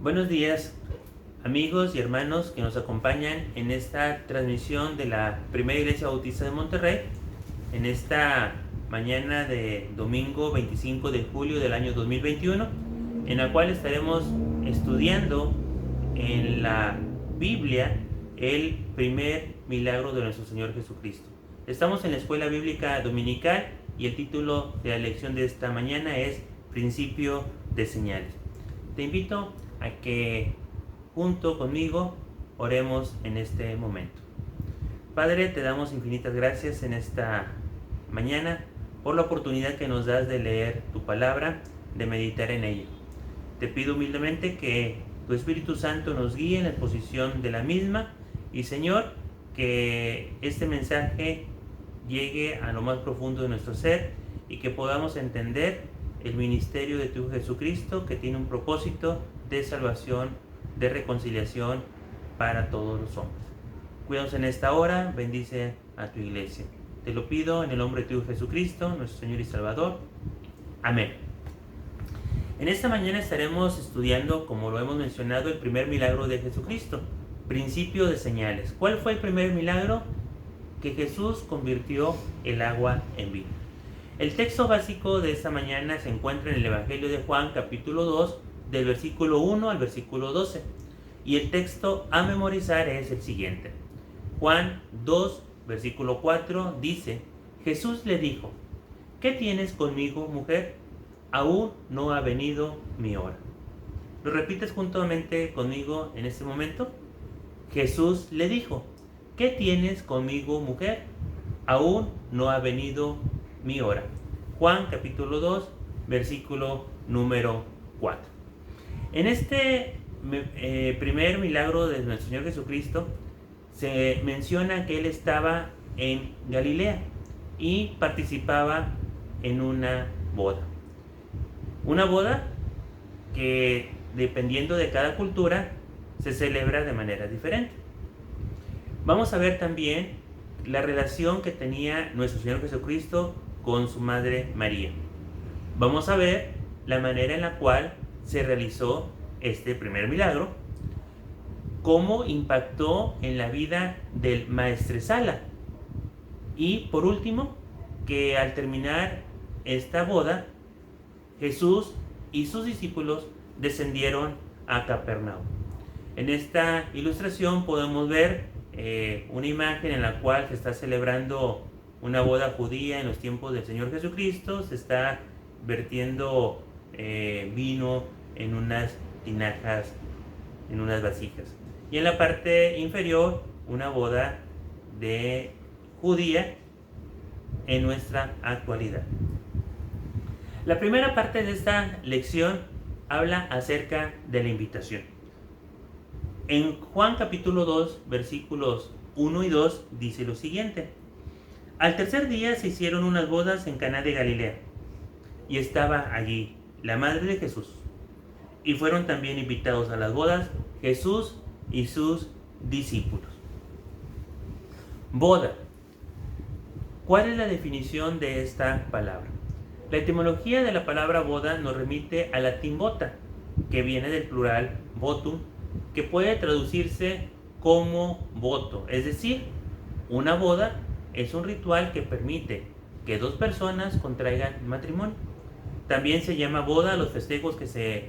Buenos días, amigos y hermanos que nos acompañan en esta transmisión de la Primera Iglesia Bautista de Monterrey, en esta mañana de domingo 25 de julio del año 2021, en la cual estaremos estudiando en la Biblia el primer milagro de nuestro Señor Jesucristo. Estamos en la escuela bíblica dominical y el título de la lección de esta mañana es Principio de señales. Te invito a que junto conmigo oremos en este momento. Padre, te damos infinitas gracias en esta mañana por la oportunidad que nos das de leer tu palabra, de meditar en ella. Te pido humildemente que tu Espíritu Santo nos guíe en la exposición de la misma y, Señor, que este mensaje llegue a lo más profundo de nuestro ser y que podamos entender el ministerio de tu Jesucristo, que tiene un propósito de salvación, de reconciliación para todos los hombres. Cuídanos en esta hora, bendice a tu iglesia. Te lo pido en el nombre de tu Jesucristo, nuestro Señor y Salvador. Amén. En esta mañana estaremos estudiando, como lo hemos mencionado, el primer milagro de Jesucristo, principio de señales. ¿Cuál fue el primer milagro? Que Jesús convirtió el agua en vino. El texto básico de esta mañana se encuentra en el Evangelio de Juan, capítulo 2, del versículo 1 al versículo 12. Y el texto a memorizar es el siguiente. Juan 2, versículo 4 dice: Jesús le dijo: ¿qué tienes conmigo, mujer? Aún no ha venido mi hora. ¿Lo repites juntamente conmigo en este momento? Jesús le dijo: ¿qué tienes conmigo, mujer? Aún no ha venido mi hora. Juan capítulo 2, versículo número 4. En este primer milagro de nuestro Señor Jesucristo se menciona que Él estaba en Galilea y participaba en una boda. Una boda que, dependiendo de cada cultura, se celebra de manera diferente. Vamos a ver también la relación que tenía nuestro Señor Jesucristo con su madre María. Vamos a ver la manera en la cual se realizó este primer milagro, cómo impactó en la vida del maestresala, y por último, que al terminar esta boda, Jesús y sus discípulos descendieron a Capernaum. En esta ilustración podemos ver una imagen en la cual se está celebrando una boda judía en los tiempos del Señor Jesucristo. Se está vertiendo vino en unas tinajas, en unas vasijas. Y en la parte inferior, una boda de judía en nuestra actualidad. La primera parte de esta lección habla acerca de la invitación. En Juan capítulo 2, versículos 1 y 2 dice lo siguiente: Al tercer día se hicieron unas bodas en Caná de Galilea, y estaba allí la madre de Jesús. Y fueron también invitados a las bodas Jesús y sus discípulos. Boda. ¿Cuál es la definición de esta palabra? La etimología de la palabra boda nos remite al latín bota, que viene del plural votum, que puede traducirse como voto, es decir, una boda es un ritual que permite que dos personas contraigan matrimonio. También se llama boda a los festejos que se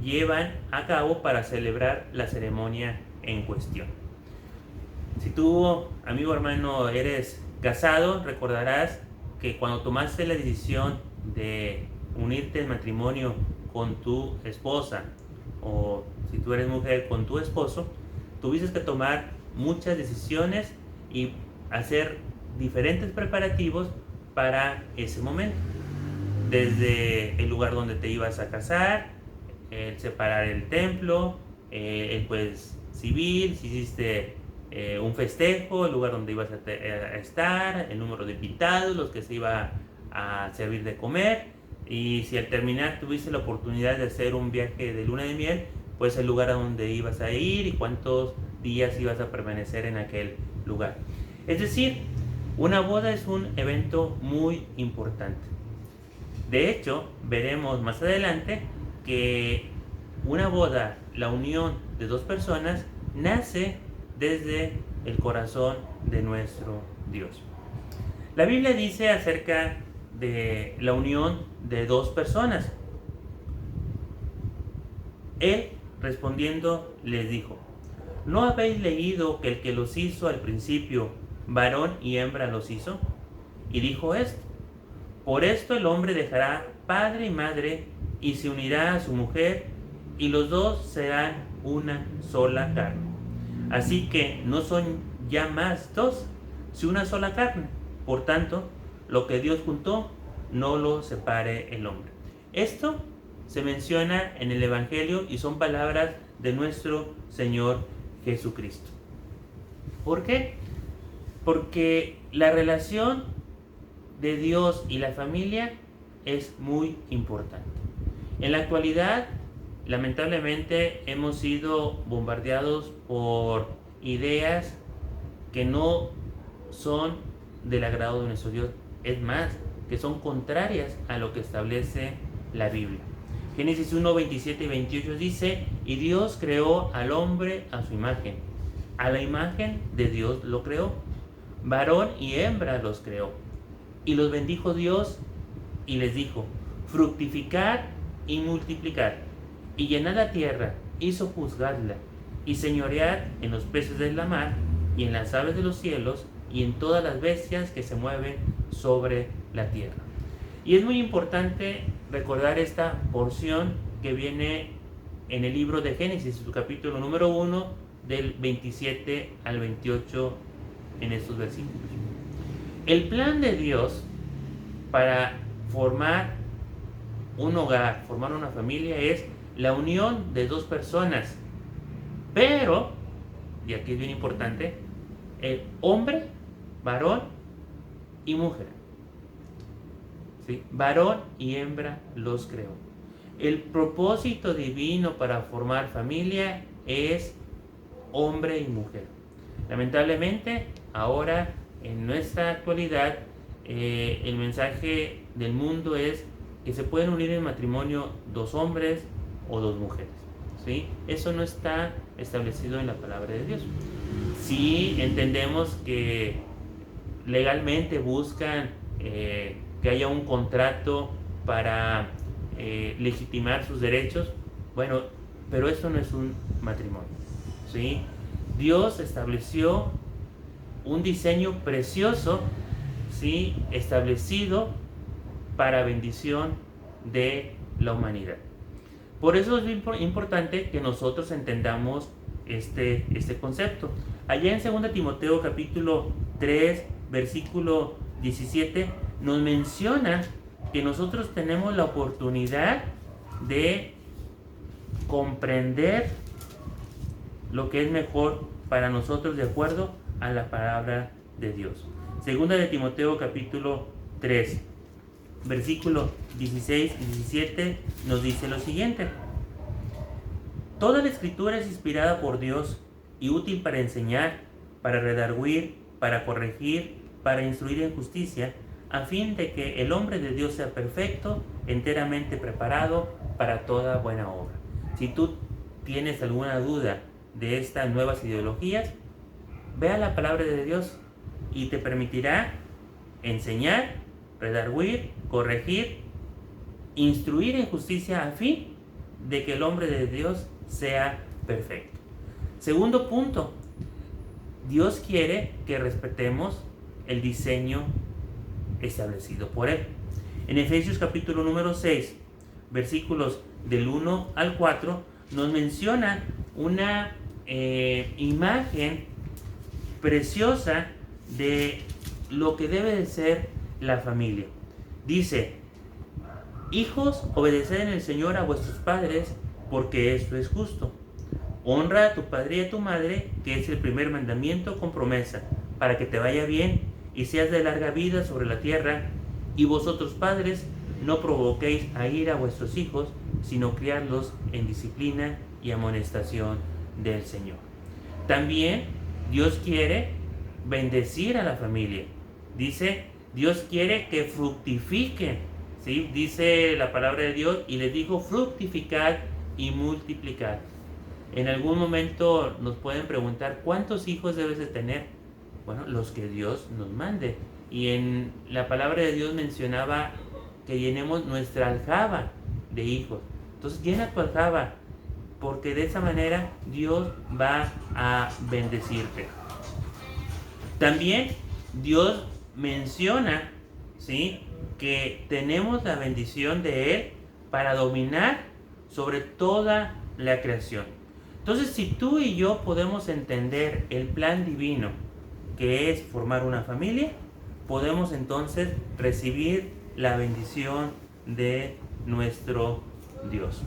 llevan a cabo para celebrar la ceremonia en cuestión. Si tú, amigo hermano, eres casado, recordarás que cuando tomaste la decisión de unirte en matrimonio con tu esposa, o si tú eres mujer, con tu esposo, tuviste que tomar muchas decisiones y hacer diferentes preparativos para ese momento. Desde el lugar donde te ibas a casar, el separar el templo, el juez civil, si hiciste un festejo, el lugar donde ibas a estar, el número de invitados, los que se iba a servir de comer, y si al terminar tuviste la oportunidad de hacer un viaje de luna de miel, pues el lugar a donde ibas a ir y cuántos días ibas a permanecer en aquel lugar. Es decir, una boda es un evento muy importante. De hecho, veremos más adelante que una boda, la unión de dos personas, nace desde el corazón de nuestro Dios. La Biblia dice acerca de la unión de dos personas. Él, respondiendo, les dijo: ¿no habéis leído que el que los hizo al principio, varón y hembra los hizo? Y dijo esto: por esto el hombre dejará padre y madre y se unirá a su mujer, y los dos serán una sola carne. Así que no son ya más dos, sino una sola carne. Por tanto, lo que Dios juntó, no lo separe el hombre. Esto se menciona en el Evangelio y son palabras de nuestro Señor Jesucristo. ¿Por qué? Porque la relación de Dios y la familia es muy importante. En la actualidad, lamentablemente, hemos sido bombardeados por ideas que no son del agrado de nuestro Dios. Es más, que son contrarias a lo que establece la Biblia. Génesis 1, 27 y 28 dice: y Dios creó al hombre a su imagen. A la imagen de Dios lo creó. Varón y hembra los creó. Y los bendijo Dios y les dijo: fructificad y multiplicad, y llenad la tierra y sojuzgadla, y señoread en los peces de la mar, y en las aves de los cielos, y en todas las bestias que se mueven sobre la tierra. Y es muy importante recordar esta porción que viene en el libro de Génesis, su capítulo número 1, del 27 al 28, en estos versículos. El plan de Dios para formar un hogar, formar una familia, es la unión de dos personas. Pero, y aquí es bien importante, el hombre, varón y mujer. ¿Sí? Varón y hembra los creó. El propósito divino para formar familia es hombre y mujer. Lamentablemente, ahora en nuestra actualidad, el mensaje del mundo es que se pueden unir en matrimonio dos hombres o dos mujeres. ¿Sí? Eso no está establecido en la palabra de Dios. Sí entendemos que legalmente buscan que haya un contrato para legitimar sus derechos. Bueno, pero eso no es un matrimonio. ¿Sí? Dios estableció un diseño precioso, ¿sí?, establecido para bendición de la humanidad. Por eso es importante que nosotros entendamos este concepto. Allá en 2 Timoteo capítulo 3, versículo 17, nos menciona que nosotros tenemos la oportunidad de comprender lo que es mejor para nosotros de acuerdo a la palabra de Dios. 2 Timoteo capítulo 3, versículo 16 y 17 nos dice lo siguiente: toda la escritura es inspirada por Dios y útil para enseñar, para redarguir, para corregir, para instruir en justicia, a fin de que el hombre de Dios sea perfecto, enteramente preparado para toda buena obra. Si tú tienes alguna duda de estas nuevas ideologías, ve a la palabra de Dios y te permitirá enseñar, redarguir, corregir, instruir en justicia, a fin de que el hombre de Dios sea perfecto. Segundo punto, Dios quiere que respetemos el diseño establecido por Él. En Efesios capítulo número 6, versículos del 1 al 4, nos menciona una imagen preciosa de lo que debe de ser la familia. Dice: hijos, obedeced en el Señor a vuestros padres, porque esto es justo. Honra a tu padre y a tu madre, que es el primer mandamiento con promesa, para que te vaya bien y seas de larga vida sobre la tierra. Y vosotros, padres, no provoquéis a ira a vuestros hijos, sino criadlos en disciplina y amonestación del Señor. También Dios quiere bendecir a la familia. Dice, Dios quiere que fructifiquen, ¿sí? Dice la palabra de Dios, y les dijo: fructificad y multiplicar. En algún momento nos pueden preguntar, ¿cuántos hijos debes de tener? Bueno, los que Dios nos mande. Y en la palabra de Dios mencionaba que llenemos nuestra aljaba de hijos. Entonces llena tu aljaba, porque de esa manera Dios va a bendecirte. También Dios menciona, ¿sí?, que tenemos la bendición de Él para dominar sobre toda la creación. Entonces, si tú y yo podemos entender el plan divino, que es formar una familia, podemos entonces recibir la bendición de nuestro Dios.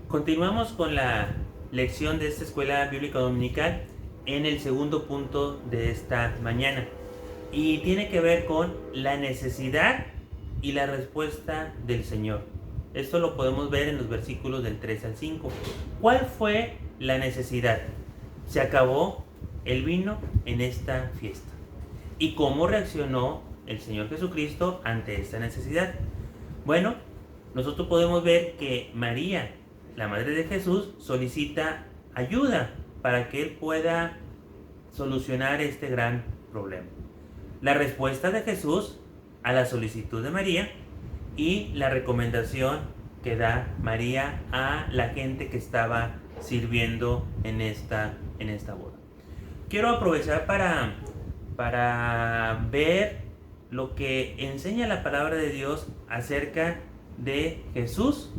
Continuamos con la lección de esta escuela bíblica dominical en el segundo punto de esta mañana, y tiene que ver con la necesidad y la respuesta del Señor. Esto lo podemos ver en los versículos del 3 al 5. ¿Cuál fue la necesidad? Se acabó el vino en esta fiesta. ¿Y cómo reaccionó el Señor Jesucristo ante esta necesidad? Bueno, nosotros podemos ver que María, la madre de Jesús, solicita ayuda para que Él pueda solucionar este gran problema. La respuesta de Jesús a la solicitud de María y la recomendación que da María a la gente que estaba sirviendo en esta boda. Quiero aprovechar para ver lo que enseña la palabra de Dios acerca de Jesús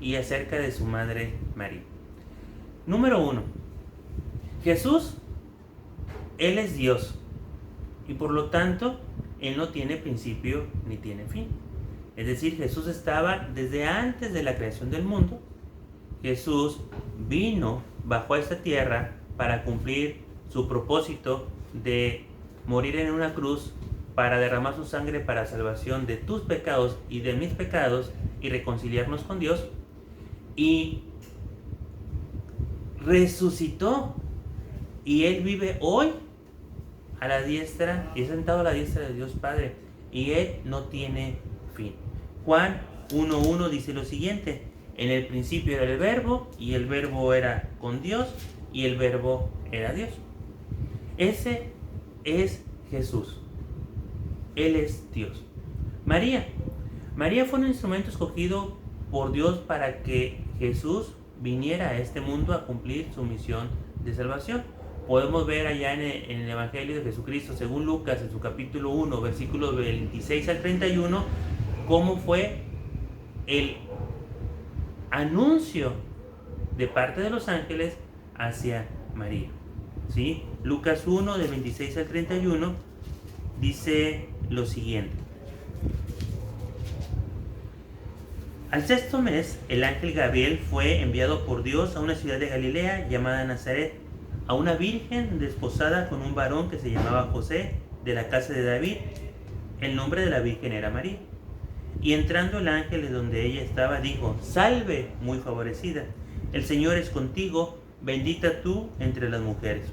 y acerca de su madre María. Número 1. Jesús, Él es Dios, y por lo tanto Él no tiene principio ni tiene fin. Es decir, Jesús estaba desde antes de la creación del mundo. Jesús vino, bajó a esta tierra para cumplir su propósito de morir en una cruz, para derramar su sangre para salvación de tus pecados y de mis pecados y reconciliarnos con Dios. Y resucitó, y Él vive hoy a la diestra, y sentado a la diestra de Dios Padre, y Él no tiene fin. Juan 1:1 dice lo siguiente: en el principio era el verbo, y el verbo era con Dios, y el verbo era Dios. Ese es Jesús. Él es Dios. María fue un instrumento escogido por Dios para que Jesús viniera a este mundo a cumplir su misión de salvación. Podemos ver allá en el Evangelio de Jesucristo, según Lucas, en su capítulo 1, versículos 26 al 31, cómo fue el anuncio de parte de los ángeles hacia María. ¿Sí? Lucas 1, de 26 al 31, dice lo siguiente: al sexto mes, el ángel Gabriel fue enviado por Dios a una ciudad de Galilea llamada Nazaret, a una virgen desposada con un varón que se llamaba José, de la casa de David. El nombre de la virgen era María. Y entrando el ángel de donde ella estaba, dijo: salve, muy favorecida, el Señor es contigo, bendita tú entre las mujeres.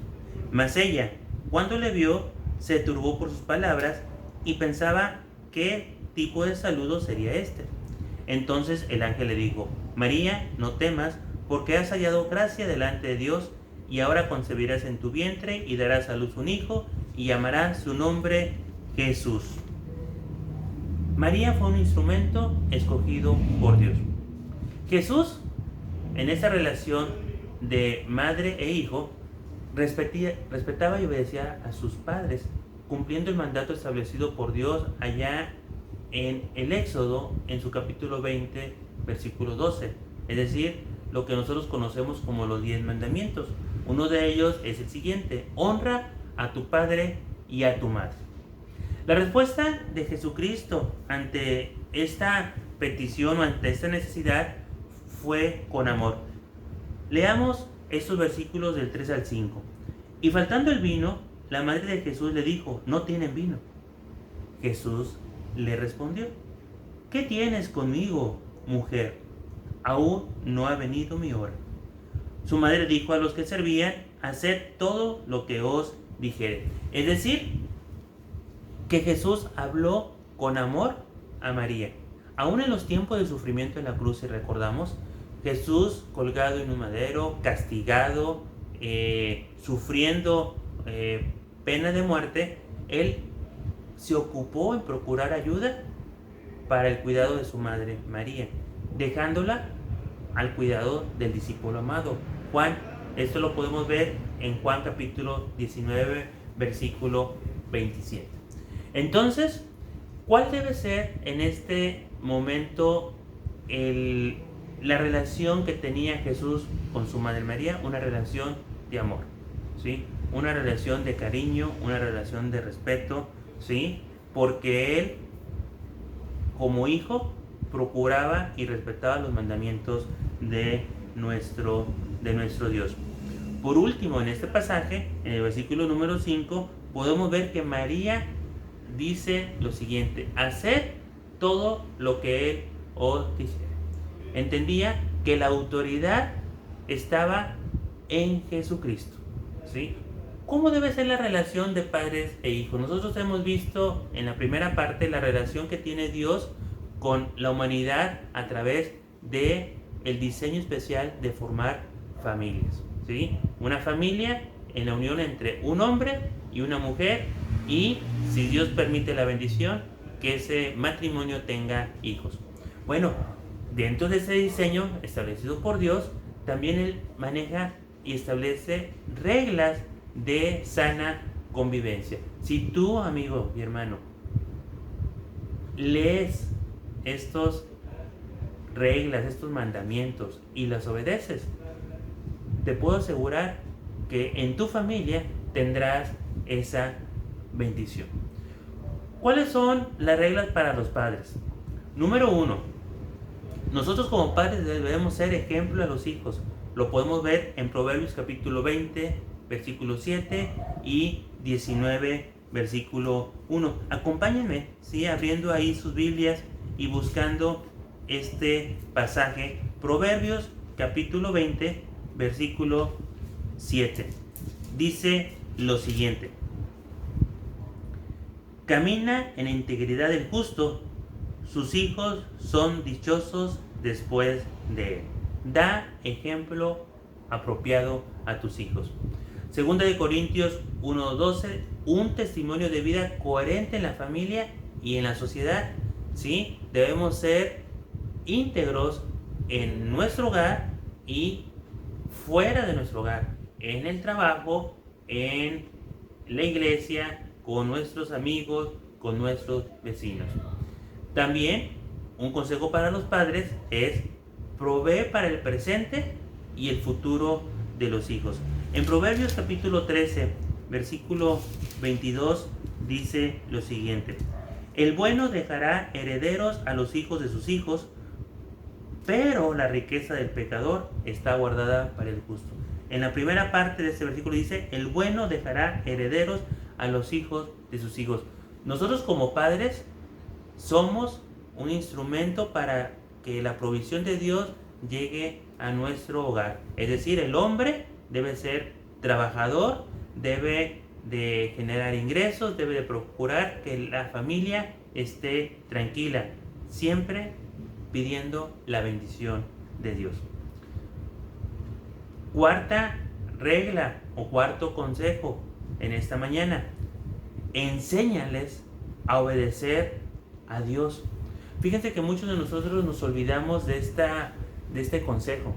Mas ella, cuando le vio, se turbó por sus palabras y pensaba qué tipo de saludo sería este. Entonces el ángel le dijo: María, no temas, porque has hallado gracia delante de Dios, y ahora concebirás en tu vientre y darás a luz un hijo, y llamarás su nombre Jesús. María fue un instrumento escogido por Dios. Jesús, en esa relación de madre e hijo, respetaba y obedecía a sus padres, cumpliendo el mandato establecido por Dios allá en el Éxodo, en su capítulo 20, versículo 12. Es decir, lo que nosotros conocemos como los 10 mandamientos. Uno de ellos es el siguiente: honra a tu padre y a tu madre. La respuesta de Jesucristo ante esta petición o ante esta necesidad fue con amor. Leamos estos versículos del 3 al 5. Y faltando el vino, la madre de Jesús le dijo: no tienen vino. Jesús le respondió: ¿qué tienes conmigo, mujer? Aún no ha venido mi hora. Su madre dijo a los que servían: haced todo lo que os dijere. Es decir, que Jesús habló con amor a María. Aún en los tiempos de sufrimiento en la cruz, si recordamos, Jesús colgado en un madero, castigado, sufriendo pena de muerte, Él se ocupó en procurar ayuda para el cuidado de su madre María, dejándola al cuidado del discípulo amado, Juan. Esto lo podemos ver en Juan capítulo 19, versículo 27. Entonces, ¿cuál debe ser en este momento la relación que tenía Jesús con su madre María? Una relación de amor, ¿sí? Una relación de cariño, una relación de respeto, ¿sí? Porque Él, como hijo, procuraba y respetaba los mandamientos de nuestro Dios. Por último, en este pasaje, en el versículo número 5, podemos ver que María dice lo siguiente: haced todo lo que Él os dijere. Entendía que la autoridad estaba en Jesucristo, ¿sí? ¿Cómo debe ser la relación de padres e hijos? Nosotros hemos visto en la primera parte la relación que tiene Dios con la humanidad a través de el diseño especial de formar familias, ¿sí? Una familia en la unión entre un hombre y una mujer, y si Dios permite la bendición, que ese matrimonio tenga hijos. Bueno, dentro de ese diseño establecido por Dios, también Él maneja y establece reglas de sana convivencia. Si tú, amigo y hermano, lees estos reglas, estos mandamientos y las obedeces, te puedo asegurar que en tu familia tendrás esa bendición. ¿Cuáles son las reglas para los padres? Número 1, nosotros como padres debemos ser ejemplo a los hijos. Lo podemos ver en Proverbios capítulo 20, versículo 7 y 19, versículo 1. Acompáñenme, ¿sí? Abriendo ahí sus Biblias y buscando este pasaje. Proverbios capítulo 20, versículo 7. Dice lo siguiente: camina en la integridad del justo, sus hijos son dichosos después de él. Da ejemplo apropiado a tus hijos. Segunda de Corintios 1:12, un testimonio de vida coherente en la familia y en la sociedad, ¿sí? Debemos ser íntegros en nuestro hogar y fuera de nuestro hogar, en el trabajo, en la iglesia, con nuestros amigos, con nuestros vecinos. También un consejo para los padres es: provee para el presente y el futuro de los hijos. En Proverbios capítulo 13, versículo 22 dice lo siguiente: el bueno dejará herederos a los hijos de sus hijos, pero la riqueza del pecador está guardada para el justo. En la primera parte de este versículo dice: el bueno dejará herederos a los hijos de sus hijos. Nosotros como padres somos un instrumento para que la provisión de Dios llegue a nuestro hogar. Es decir, el hombre debe ser trabajador, debe de generar ingresos, debe de procurar que la familia esté tranquila, siempre pidiendo la bendición de Dios. Cuarta regla o cuarto consejo en esta mañana: enséñales a obedecer a Dios. Fíjense que muchos de nosotros nos olvidamos de este consejo.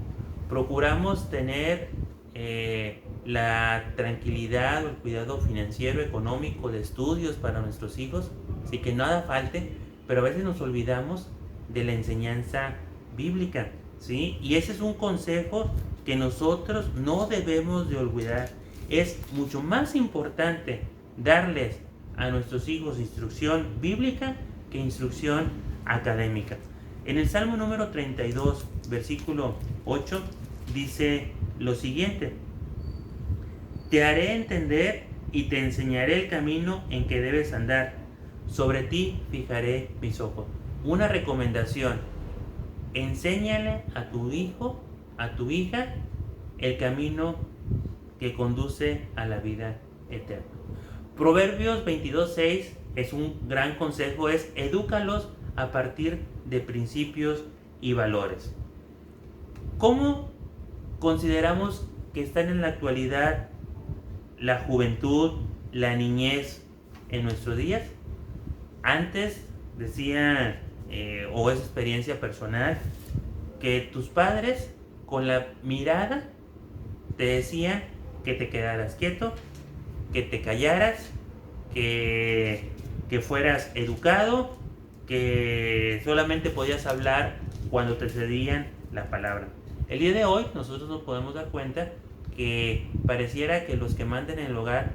Procuramos tener la tranquilidad o el cuidado financiero, económico, de estudios para nuestros hijos, así que nada falte, pero a veces nos olvidamos de la enseñanza bíblica, ¿sí? Y ese es un consejo que nosotros no debemos de olvidar. Es mucho más importante darles a nuestros hijos instrucción bíblica que instrucción académica. En el Salmo número 32, versículo 8, dice lo siguiente: te haré entender y te enseñaré el camino en que debes andar. Sobre ti fijaré mis ojos. Una recomendación: enséñale a tu hijo, a tu hija, el camino que conduce a la vida eterna. Proverbios 22:6 es un gran consejo: es edúcalos a partir de principios y valores. ¿Cómo consideramos que están en la actualidad la juventud, la niñez en nuestros días? Antes decía, o es experiencia personal, que tus padres con la mirada te decían que te quedaras quieto, que te callaras, que fueras educado, que solamente podías hablar cuando te cedían la palabra. El día de hoy nosotros nos podemos dar cuenta que pareciera que los que mandan en el hogar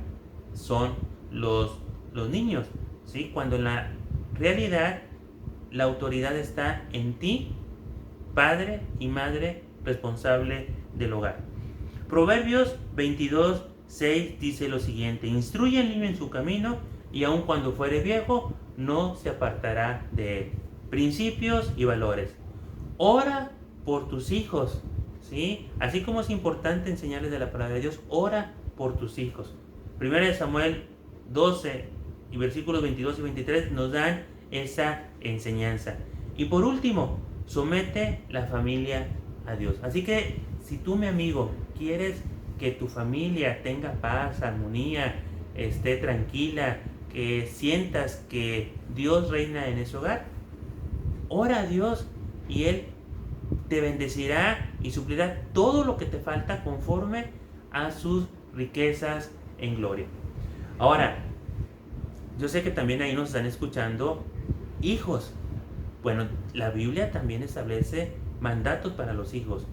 son los niños, ¿sí? Cuando en la realidad la autoridad está en ti, padre y madre responsable del hogar. Proverbios 22:6 dice lo siguiente: instruye al niño en su camino, y aun cuando fuere viejo, no se apartará de él. Principios y valores. Ora por tus hijos, ¿sí? Así como es importante enseñarles de la palabra de Dios, ora por tus hijos. 1 Samuel 12 y versículos 22 y 23 nos dan esa enseñanza. Y por último, somete la familia a Dios. Así que si tú, mi amigo, quieres que tu familia tenga paz, armonía, esté tranquila, que sientas que Dios reina en ese hogar, ora a Dios y Él te bendecirá y suplirá todo lo que te falta conforme a sus riquezas en gloria. Ahora, yo sé que también ahí nos están escuchando hijos. Bueno, la Biblia también establece mandatos para los hijos.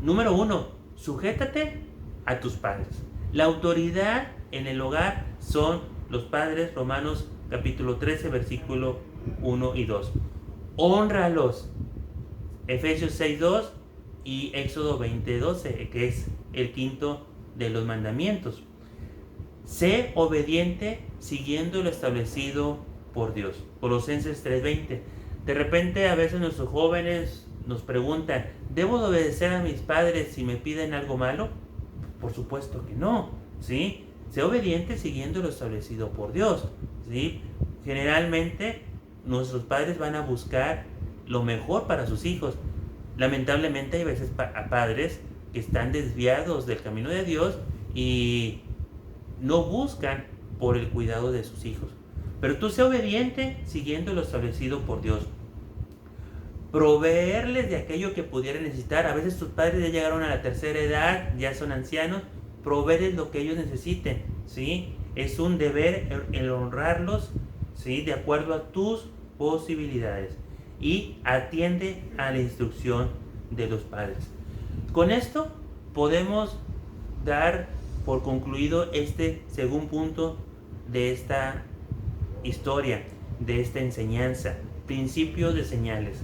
Número 1, sujétate a tus padres. La autoridad en el hogar son los padres. Romanos capítulo 13, versículo 1 y 2. Hónralos. Efesios 6:2 y Éxodo 20:12, que es el quinto de los mandamientos. Sé obediente siguiendo lo establecido por Dios. Colosenses 3:20. De repente a veces nuestros jóvenes nos preguntan, ¿debo de obedecer a mis padres si me piden algo malo? Por supuesto que no, ¿sí? Sé obediente siguiendo lo establecido por Dios, ¿sí? Generalmente nuestros padres van a buscar lo mejor para sus hijos. Lamentablemente hay veces padres que están desviados del camino de Dios y no buscan por el cuidado de sus hijos. Pero tú sé obediente siguiendo lo establecido por Dios. Proveerles de aquello que pudieran necesitar. A veces tus padres ya llegaron a la tercera edad, ya son ancianos. Proveerles lo que ellos necesiten, ¿sí? Es un deber el honrarlos, ¿sí? De acuerdo a tus posibilidades. Y atiende a la instrucción de los padres. Con esto podemos dar por concluido este segundo punto de esta historia, de esta enseñanza, principios de señales.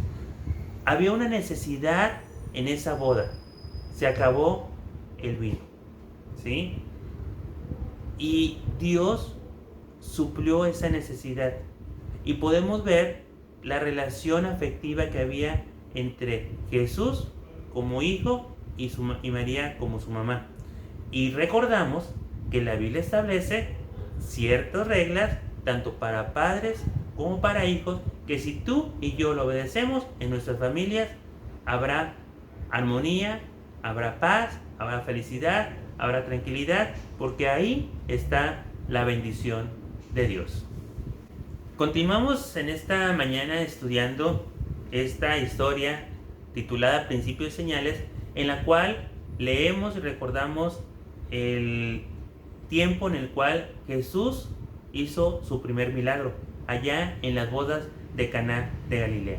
Había una necesidad en esa boda. Se acabó el vino, ¿sí? Y Dios suplió esa necesidad. Y podemos ver la relación afectiva que había entre Jesús como hijo y María como su mamá. Y recordamos que la Biblia establece ciertas reglas tanto para padres como para hijos, que si tú y yo lo obedecemos en nuestras familias, habrá armonía, habrá paz, habrá felicidad, habrá tranquilidad, porque ahí está la bendición de Dios. Continuamos en esta mañana estudiando esta historia titulada Principios y Señales, en la cual leemos y recordamos el tiempo en el cual Jesús hizo su primer milagro, allá en las bodas de Caná de Galilea.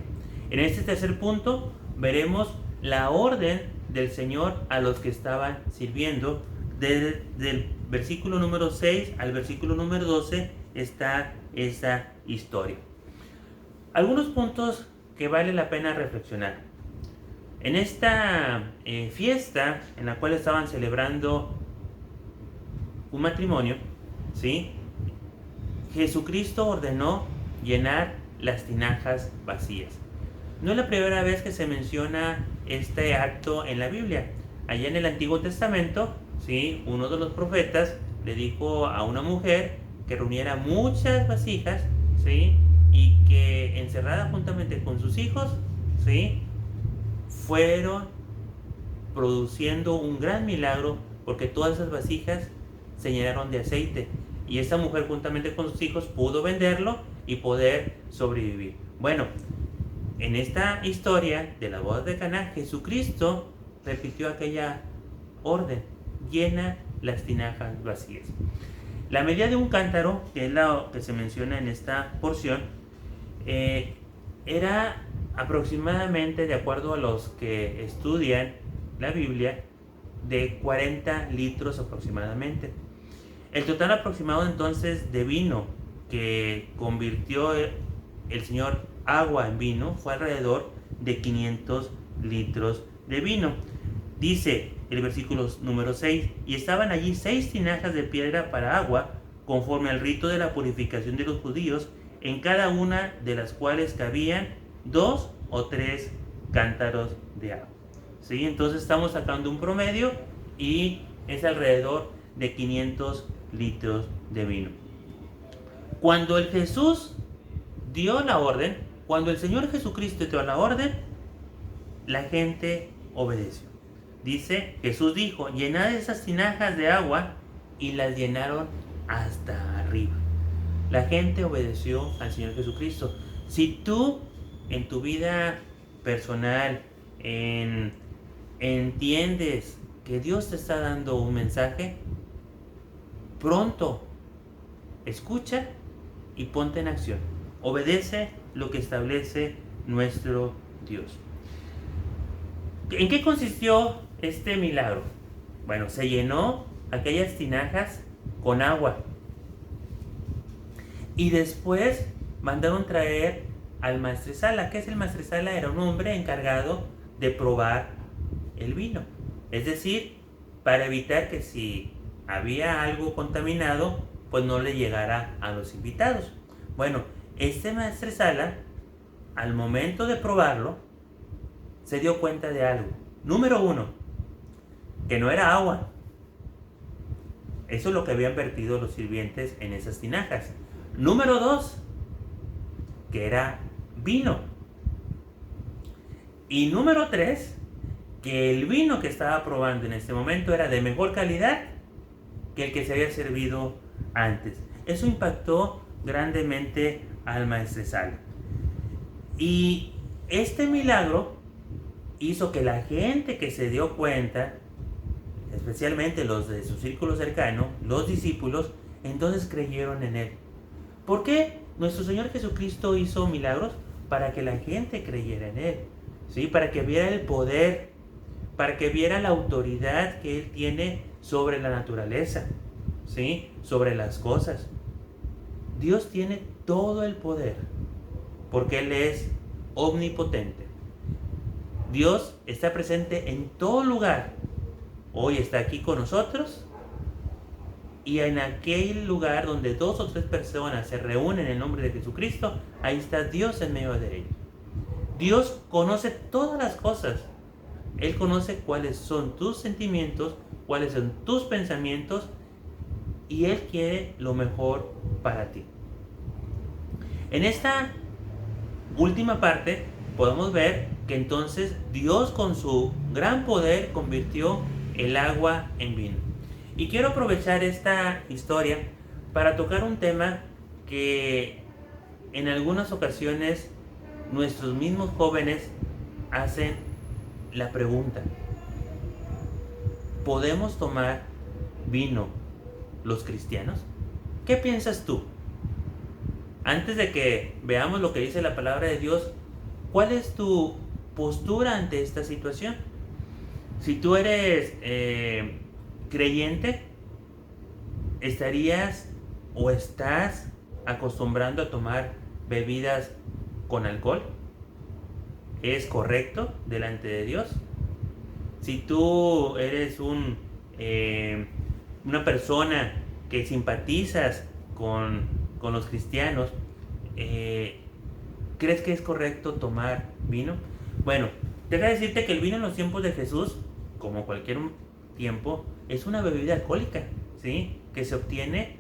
En este tercer punto veremos la orden del Señor a los que estaban sirviendo. Desde el versículo número 6 al versículo número 12 está esa historia. Algunos puntos que vale la pena reflexionar. En esta fiesta en la cual estaban celebrando un matrimonio, ¿sí? Jesucristo ordenó llenar las tinajas vacías. No es la primera vez que se menciona este acto en la Biblia. Allá en el Antiguo Testamento, ¿sí? Uno de los profetas le dijo a una mujer que reuniera muchas vasijas, ¿sí? y que encerrada juntamente con sus hijos, ¿sí?, fueron produciendo un gran milagro, porque todas esas vasijas se llenaron de aceite y esa mujer juntamente con sus hijos pudo venderlo y poder sobrevivir. Bueno, en esta historia de la boda de Caná, Jesucristo repitió aquella orden: llena las tinajas vacías. La medida de un cántaro, que es la que se menciona en esta porción, era aproximadamente, de acuerdo a los que estudian la Biblia, de 40 litros aproximadamente. El total aproximado entonces de vino que convirtió el Señor agua en vino fue alrededor de 500 litros de vino. Dice el versículo número 6: y estaban allí 6 tinajas de piedra para agua, conforme al rito de la purificación de los judíos, en cada una de las cuales cabían 2 o 3 cántaros de agua. ¿Sí? Entonces estamos sacando un promedio y es alrededor de 500 litros de vino. Cuando el Jesús dio la orden, cuando el Señor Jesucristo dio la orden, la gente obedeció. Dice, Jesús dijo: llenad esas tinajas de agua, y las llenaron hasta arriba. La gente obedeció al Señor Jesucristo. Si tú en tu vida personal entiendes que Dios te está dando un mensaje, pronto escucha y ponte en acción. Obedece lo que establece nuestro Dios. ¿En qué consistió este milagro? Bueno, se llenó aquellas tinajas con agua y después mandaron traer al maestresala. ¿Qué es el maestresala? Era un hombre encargado de probar el vino, es decir, para evitar que si había algo contaminado, pues no le llegara a los invitados. Bueno, este maestresala, al momento de probarlo, se dio cuenta de algo. Número 1, que no era agua. Eso es lo que habían vertido los sirvientes en esas tinajas. Número 2, que era vino. Y número 3, que el vino que estaba probando en este momento era de mejor calidad que el que se había servido antes. Eso impactó grandemente al maestresala. Y este milagro hizo que la gente que se dio cuenta, especialmente los de su círculo cercano, los discípulos, entonces creyeron en él. ¿Por qué? Nuestro Señor Jesucristo hizo milagros para que la gente creyera en él, ¿sí? Para que viera el poder, para que viera la autoridad que él tiene sobre la naturaleza, ¿sí?, sobre las cosas. Dios tiene todo el poder porque él es omnipotente. Dios está presente en todo lugar. Hoy está aquí con nosotros, y en aquel lugar donde 2 o 3 personas se reúnen en el nombre de Jesucristo, ahí está Dios en medio de ellos. Dios conoce todas las cosas. Él conoce cuáles son tus sentimientos, cuáles son tus pensamientos, y Él quiere lo mejor para ti. En esta última parte podemos ver que entonces Dios, con su gran poder, convirtió el agua en vino. Y quiero aprovechar esta historia para tocar un tema que en algunas ocasiones nuestros mismos jóvenes hacen la pregunta: ¿podemos tomar vino los cristianos? ¿Qué piensas tú? Antes de que veamos lo que dice la palabra de Dios, ¿cuál es tu postura ante esta situación? Si tú eres creyente, ¿estarías o estás acostumbrando a tomar bebidas con alcohol? ¿Es correcto delante de Dios? Si tú eres una persona que simpatizas con los cristianos, ¿crees que es correcto tomar vino? Bueno, deja decirte que el vino en los tiempos de Jesús, como cualquier tiempo, es una bebida alcohólica, ¿sí?, que se obtiene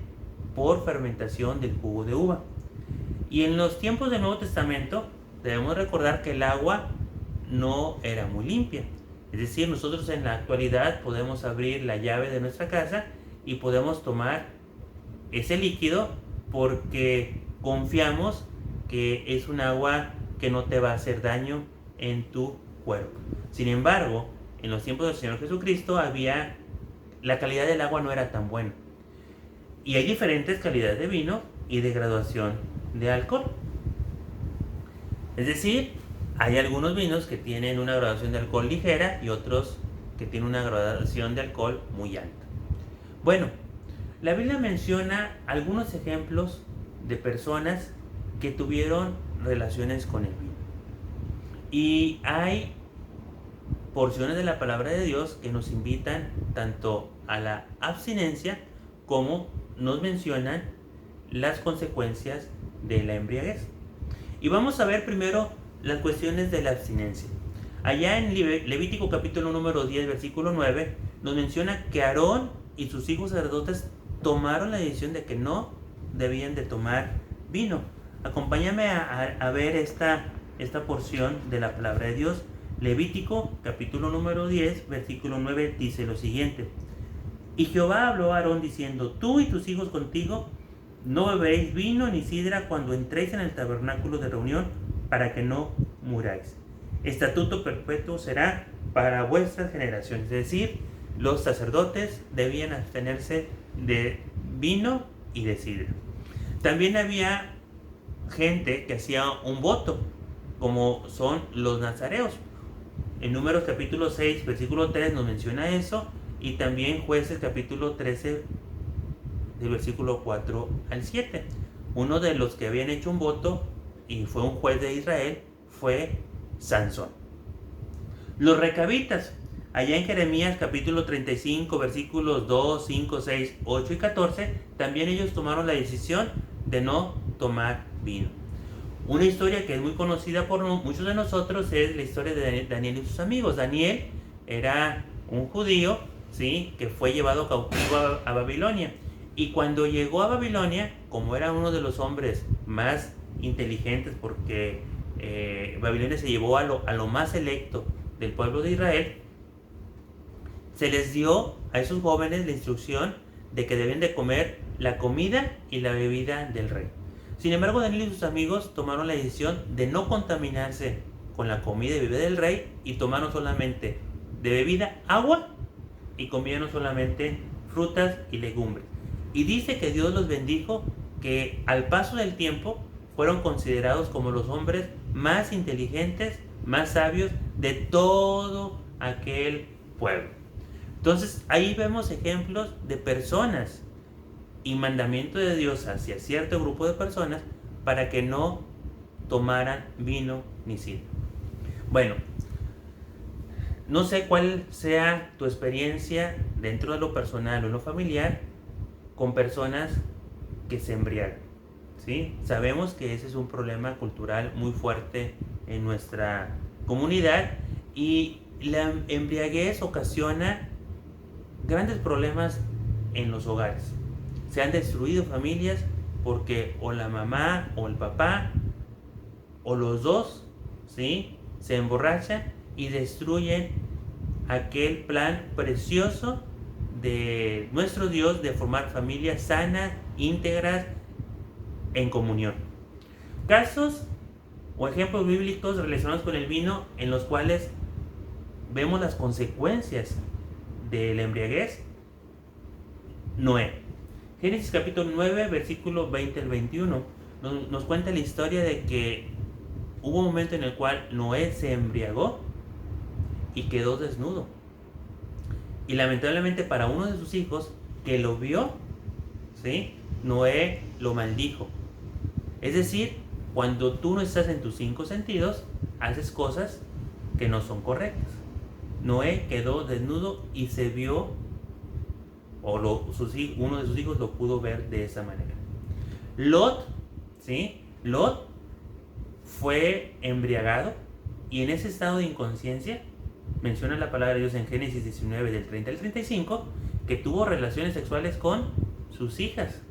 por fermentación del jugo de uva. Y en los tiempos del Nuevo Testamento debemos recordar que el agua no era muy limpia. Es decir, nosotros en la actualidad podemos abrir la llave de nuestra casa y podemos tomar ese líquido porque confiamos que es un agua que no te va a hacer daño en tu cuerpo. Sin embargo, en los tiempos del Señor Jesucristo la calidad del agua no era tan buena. Y hay diferentes calidades de vino y de graduación de alcohol. Es decir, hay algunos vinos que tienen una graduación de alcohol ligera y otros que tienen una graduación de alcohol muy alta. Bueno, la Biblia menciona algunos ejemplos de personas que tuvieron relaciones con el vino. Y hay porciones de la palabra de Dios que nos invitan tanto a la abstinencia como nos mencionan las consecuencias de la embriaguez. Y vamos a ver primero las cuestiones de la abstinencia. Allá en Levítico capítulo número 10, versículo 9, nos menciona que Aarón y sus hijos sacerdotes tomaron la decisión de que no debían de tomar vino. Acompáñame a ver esta porción de la palabra de Dios. Levítico capítulo número 10, versículo 9 dice lo siguiente: Y Jehová habló a Aarón diciendo: Tú y tus hijos contigo no beberéis vino ni sidra cuando entréis en el tabernáculo de reunión, para que no muráis. Estatuto perpetuo será para vuestras generaciones. Es decir, los sacerdotes debían abstenerse de vino y de sidra. También había gente que hacía un voto, como son los nazareos. En Números capítulo 6, versículo 3 nos menciona eso, y también Jueces capítulo 13, del versículo 4 al 7. Uno de los que habían hecho un voto y fue un juez de Israel fue Sansón. Los recabitas, allá en Jeremías capítulo 35, versículos 2, 5, 6, 8 y 14, también ellos tomaron la decisión de no tomar vino. Una historia que es muy conocida por muchos de nosotros es la historia de Daniel y sus amigos. Daniel era un judío, ¿sí?, que fue llevado cautivo a Babilonia. Y cuando llegó a Babilonia, como era uno de los hombres más inteligentes, porque Babilonia se llevó a lo más selecto del pueblo de Israel, se les dio a esos jóvenes la instrucción de que deben de comer la comida y la bebida del rey. Sin embargo, Daniel y sus amigos tomaron la decisión de no contaminarse con la comida y bebida del rey, y tomaron solamente de bebida agua y comieron solamente frutas y legumbres. Y dice que Dios los bendijo, que al paso del tiempo fueron considerados como los hombres más inteligentes, más sabios de todo aquel pueblo. Entonces ahí vemos ejemplos de personas y mandamiento de Dios hacia cierto grupo de personas para que no tomaran vino ni sidra. Bueno, no sé cuál sea tu experiencia dentro de lo personal o en lo familiar con personas que se embriagan, ¿sí? Sabemos que ese es un problema cultural muy fuerte en nuestra comunidad, y la embriaguez ocasiona grandes problemas en los hogares. Se han destruido familias porque o la mamá o el papá o los dos, ¿sí?, se emborrachan y destruyen aquel plan precioso de nuestro Dios de formar familias sanas, íntegras, en comunión. Casos o ejemplos bíblicos relacionados con el vino en los cuales vemos las consecuencias de la embriaguez. Noé. Génesis capítulo 9, versículo 20 al 21, nos cuenta la historia de que hubo un momento en el cual Noé se embriagó y quedó desnudo. Y lamentablemente para uno de sus hijos que lo vio, ¿sí?, Noé lo maldijo. Es decir, cuando tú no estás en tus 5 sentidos, haces cosas que no son correctas. Noé quedó desnudo y se vio, uno de sus hijos lo pudo ver de esa manera. Lot, ¿sí?, Lot fue embriagado, y en ese estado de inconsciencia menciona la palabra de Dios en Génesis 19 del 30 al 35 que tuvo relaciones sexuales con sus hijas,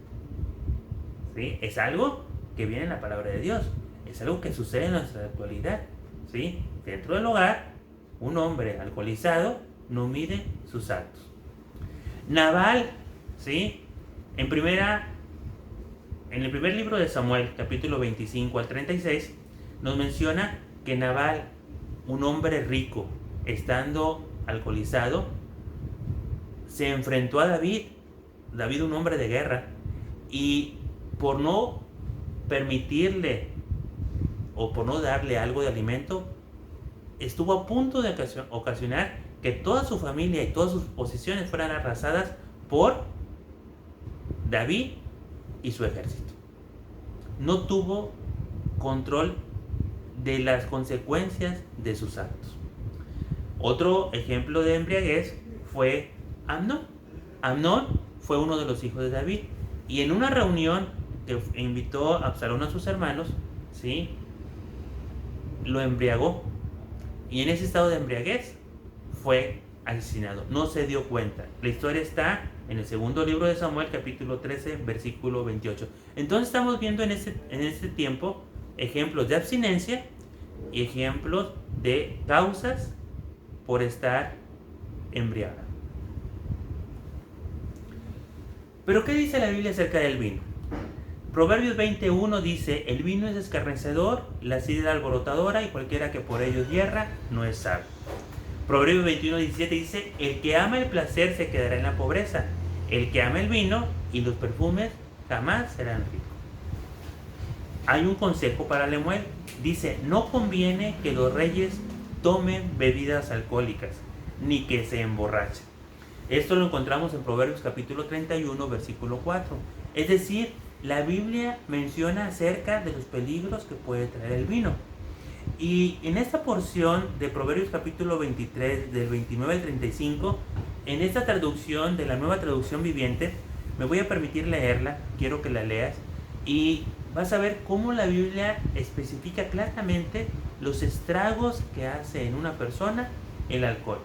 ¿sí? Es algo que viene en la palabra de Dios. Es algo que sucede en nuestra actualidad, ¿sí? Dentro del hogar, un hombre alcoholizado no mide sus actos. Nabal, ¿sí? En el primer libro de Samuel, capítulo 25 al 36, nos menciona que Nabal, un hombre rico, estando alcoholizado, se enfrentó a David, un hombre de guerra, y por no permitirle o por no darle algo de alimento, estuvo a punto de ocasionar que toda su familia y todas sus posesiones fueran arrasadas por David y su ejército. No tuvo control de las consecuencias de sus actos. Otro ejemplo de embriaguez fue Amnón. Amnón fue uno de los hijos de David, y en una reunión que invitó a Absalón a sus hermanos, ¿sí?, lo embriagó, y en ese estado de embriaguez fue asesinado. No se dio cuenta. La historia está en el segundo libro de Samuel, capítulo 13, versículo 28. Entonces estamos viendo en este tiempo ejemplos de abstinencia y ejemplos de causas por estar embriagado. ¿Pero qué dice la Biblia acerca del vino? Proverbios 21 dice: el vino es escarnecedor, la sidra alborotadora, y cualquiera que por ellos hierra no es sabio. Proverbios 21:17 dice: el que ama el placer se quedará en la pobreza, el que ama el vino y los perfumes jamás serán ricos. Hay un consejo para Lemuel. Dice: no conviene que los reyes tomen bebidas alcohólicas, ni que se emborrachen. Esto lo encontramos en Proverbios capítulo 31, versículo 4. Es decir, la Biblia menciona acerca de los peligros que puede traer el vino. Y en esta porción de Proverbios capítulo 23, del 29 al 35, en esta traducción de la Nueva Traducción Viviente, me voy a permitir leerla, quiero que la leas, y vas a ver cómo la Biblia especifica claramente los estragos que hace en una persona el alcohol.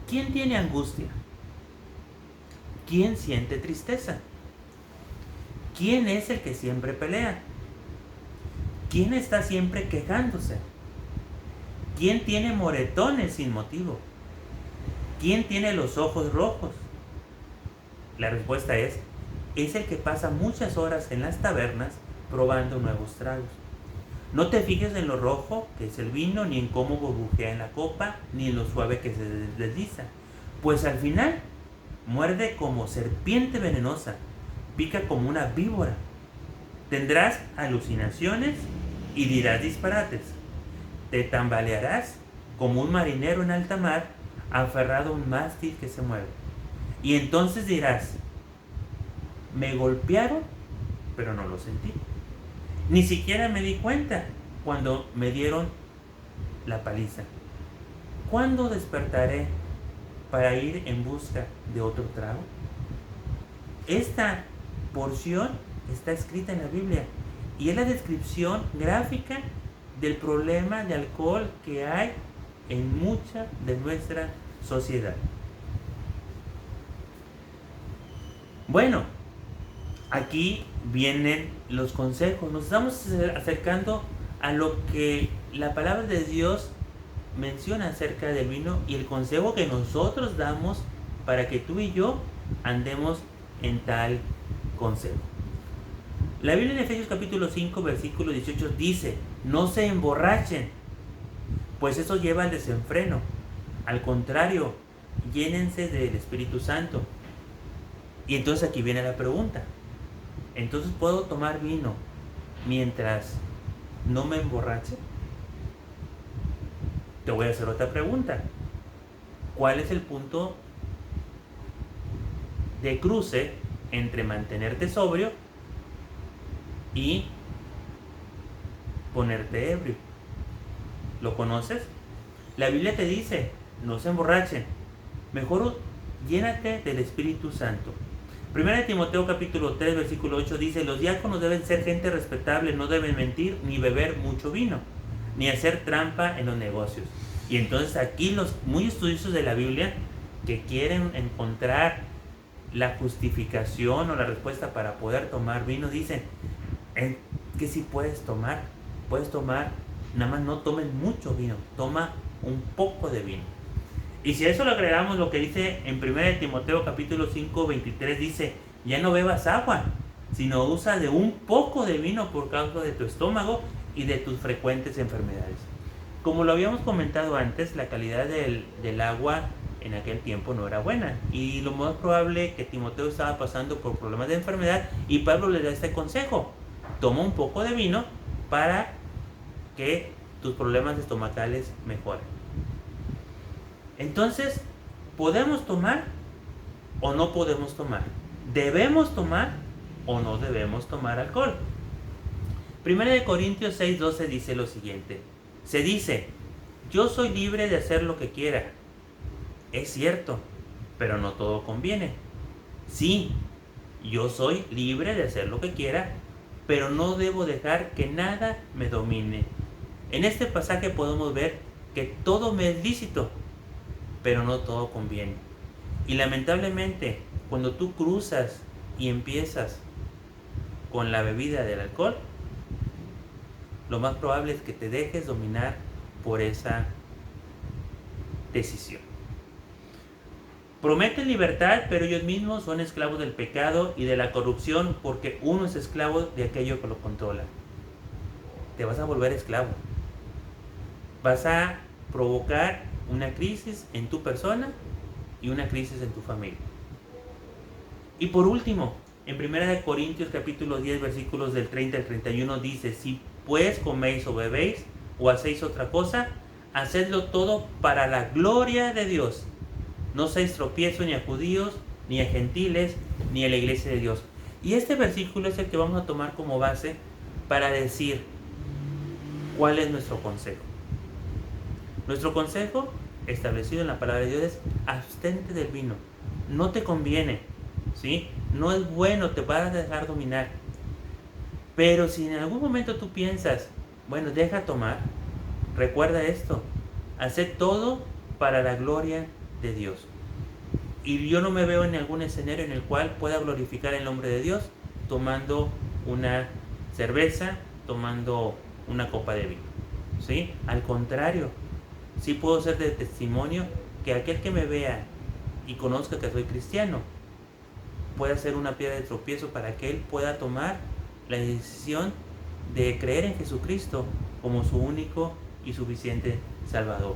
¿Quién tiene angustia? ¿Quién siente tristeza? ¿Quién es el que siempre pelea? ¿Quién está siempre quejándose? ¿Quién tiene moretones sin motivo? ¿Quién tiene los ojos rojos? La respuesta es el que pasa muchas horas en las tabernas probando nuevos tragos. No te fijes en lo rojo que es el vino, ni en cómo burbujea en la copa, ni en lo suave que se desliza, pues al final muerde como serpiente venenosa, pica como una víbora. Tendrás alucinaciones y dirás disparates. Te tambalearás como un marinero en alta mar, aferrado a un mástil que se mueve. Y entonces dirás: me golpearon, pero no lo sentí. Ni siquiera me di cuenta cuando me dieron la paliza. ¿Cuándo despertaré para ir en busca de otro trago? Esta porción está escrita en la Biblia y es la descripción gráfica del problema de alcohol que hay en mucha de nuestra sociedad. Bueno, aquí vienen los consejos. Nos estamos acercando a lo que la palabra de Dios menciona acerca del vino y el consejo que nosotros damos para que tú y yo andemos en tal consejo. La Biblia en Efesios capítulo 5, versículo 18 dice: no se emborrachen, pues eso lleva al desenfreno. Al contrario, llénense del Espíritu Santo. Y entonces aquí viene la pregunta: ¿entonces puedo tomar vino mientras no me emborrache? Te voy a hacer otra pregunta. ¿Cuál es el punto de cruce entre mantenerte sobrio y ponerte ebrio? ¿Lo conoces? La Biblia te dice: no se emborrachen, mejor llénate del Espíritu Santo. Primera de Timoteo capítulo 3, versículo 8 dice: los diáconos deben ser gente respetable, no deben mentir, ni beber mucho vino, ni hacer trampa en los negocios. Y entonces aquí los muy estudiosos de la Biblia, que quieren encontrar la justificación o la respuesta para poder tomar vino, dicen que si puedes tomar, nada más no tomes mucho vino, toma un poco de vino. Y si a eso le agregamos lo que dice en 1 Timoteo capítulo 5, 23, dice, ya no bebas agua, sino usa de un poco de vino por causa de tu estómago y de tus frecuentes enfermedades. Como lo habíamos comentado antes, la calidad del agua en aquel tiempo no era buena, y lo más probable que Timoteo estaba pasando por problemas de enfermedad, y Pablo le da este consejo: toma un poco de vino para que tus problemas estomacales mejoren. Entonces, ¿podemos tomar o no podemos tomar? ¿Debemos tomar o no debemos tomar alcohol? 1 Corintios 6:12 dice lo siguiente: se dice, yo soy libre de hacer lo que quiera. Es cierto, pero no todo conviene. Sí, yo soy libre de hacer lo que quiera, pero no debo dejar que nada me domine. En este pasaje podemos ver que todo me es lícito, pero no todo conviene. Y lamentablemente, cuando tú cruzas y empiezas con la bebida del alcohol, lo más probable es que te dejes dominar por esa decisión. Prometen libertad, pero ellos mismos son esclavos del pecado y de la corrupción, porque uno es esclavo de aquello que lo controla. Te vas a volver esclavo. Vas a provocar una crisis en tu persona y una crisis en tu familia. Y por último, en 1 Corintios capítulo 10 versículos del 30 al 31 dice, si pues coméis o bebéis o hacéis otra cosa, hacedlo todo para la gloria de Dios. No seáis tropiezo ni a judíos, ni a gentiles, ni a la iglesia de Dios. Y este versículo es el que vamos a tomar como base para decir cuál es nuestro consejo. Nuestro consejo, establecido en la palabra de Dios, es abstente del vino. No te conviene, ¿sí? No es bueno, te vas a dejar dominar. Pero si en algún momento tú piensas, bueno, deja tomar, recuerda esto: haced todo para la gloria de Dios. Y yo no me veo en algún escenario en el cual pueda glorificar el nombre de Dios tomando una cerveza, tomando una copa de vino, ¿sí? Al contrario, sí puedo ser de testimonio que aquel que me vea y conozca que soy cristiano pueda ser una piedra de tropiezo para que él pueda tomar la decisión de creer en Jesucristo como su único y suficiente Salvador.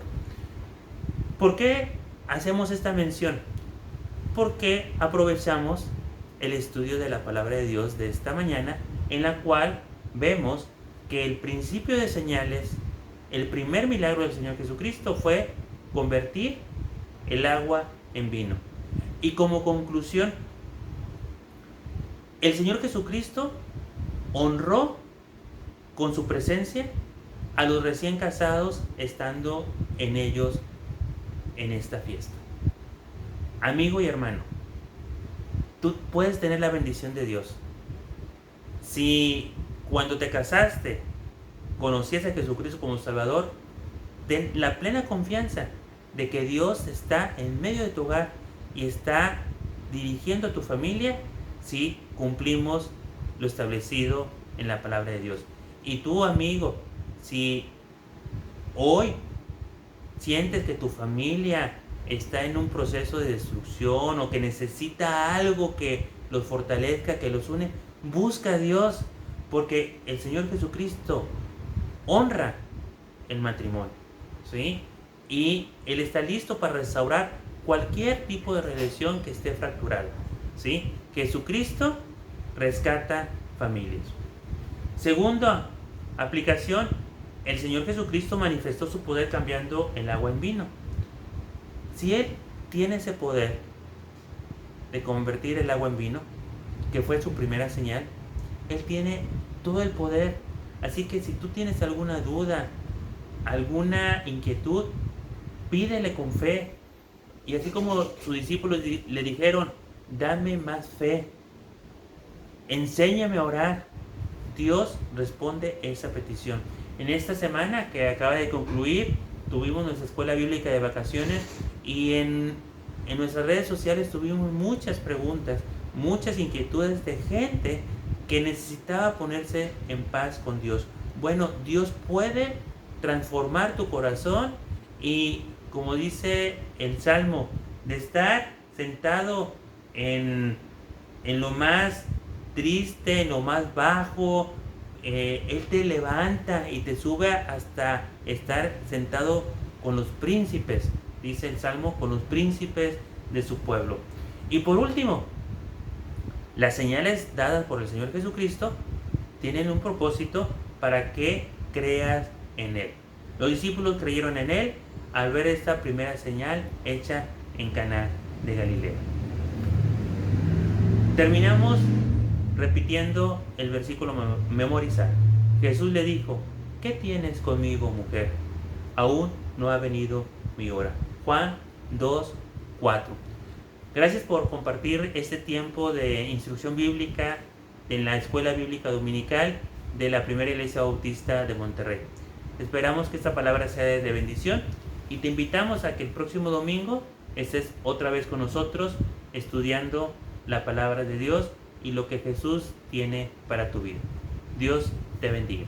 ¿Por qué hacemos esta mención? Porque aprovechamos el estudio de la palabra de Dios de esta mañana, en la cual vemos que el principio de señales, el primer milagro del Señor Jesucristo fue convertir el agua en vino. Y como conclusión, el Señor Jesucristo honró con su presencia a los recién casados estando en ellos en esta fiesta. Amigo y hermano, tú puedes tener la bendición de Dios. Si cuando te casaste conocías a Jesucristo como Salvador, ten la plena confianza de que Dios está en medio de tu hogar y está dirigiendo a tu familia si cumplimos lo establecido en la palabra de Dios. Y tú, amigo, si hoy sientes que tu familia está en un proceso de destrucción o que necesita algo que los fortalezca, que los une, busca a Dios, porque el Señor Jesucristo honra el matrimonio, ¿sí? Y Él está listo para restaurar cualquier tipo de relación que esté fracturada, ¿sí? Jesucristo rescata familias. Segunda aplicación, el Señor Jesucristo manifestó su poder cambiando el agua en vino. Si Él tiene ese poder de convertir el agua en vino, que fue su primera señal, Él tiene todo el poder. Así que si tú tienes alguna duda, alguna inquietud, pídele con fe. Y así como sus discípulos le dijeron, dame más fe, enséñame a orar, Dios responde esa petición. En esta semana que acaba de concluir, tuvimos nuestra escuela bíblica de vacaciones y en en nuestras redes sociales tuvimos muchas preguntas, muchas inquietudes de gente que necesitaba ponerse en paz con Dios. Bueno, Dios puede transformar tu corazón y, como dice el Salmo, de estar sentado en lo más triste, en lo más bajo, Él te levanta y te sube hasta estar sentado con los príncipes, dice el Salmo, con los príncipes de su pueblo. Y por último, las señales dadas por el Señor Jesucristo tienen un propósito para que creas en Él. Los discípulos creyeron en Él al ver esta primera señal hecha en Caná de Galilea. Terminamos repitiendo el versículo memorizado. Jesús le dijo: ¿qué tienes conmigo, mujer? Aún no ha venido mi hora. Juan 2:4. Gracias por compartir este tiempo de instrucción bíblica en la Escuela Bíblica Dominical de la Primera Iglesia Bautista de Monterrey. Esperamos que esta palabra sea de bendición y te invitamos a que el próximo domingo estés otra vez con nosotros estudiando la palabra de Dios y lo que Jesús tiene para tu vida. Dios te bendiga.